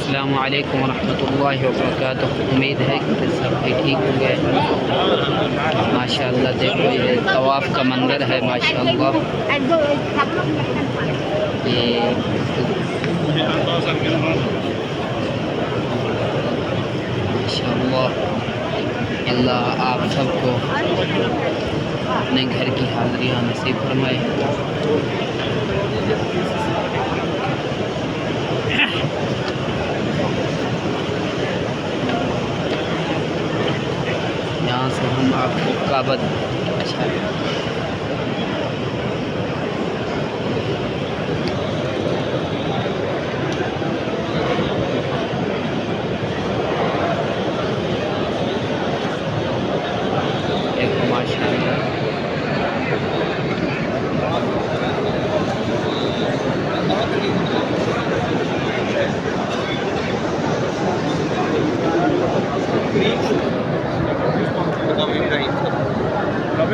अस्सलामु अलैकुम वरहमतुल्लाहि वबरकातुहू। उम्मीद है कि सब भी ठीक होंगे। माशाअल्लाह देखो ये तवाफ़ का मंदिर है माशाअल्लाह। ये माशाअल्लाह अल्लाह आप सबको अपने घर की हाज़िरियाँ नसीब फरमाए। यहाँ से हम आपको काबा देखो माशाअल्लाह।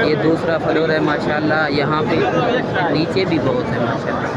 ये दूसरा फ्लोर है माशाअल्लाह। यहाँ पे नीचे भी बहुत है माशाअल्लाह।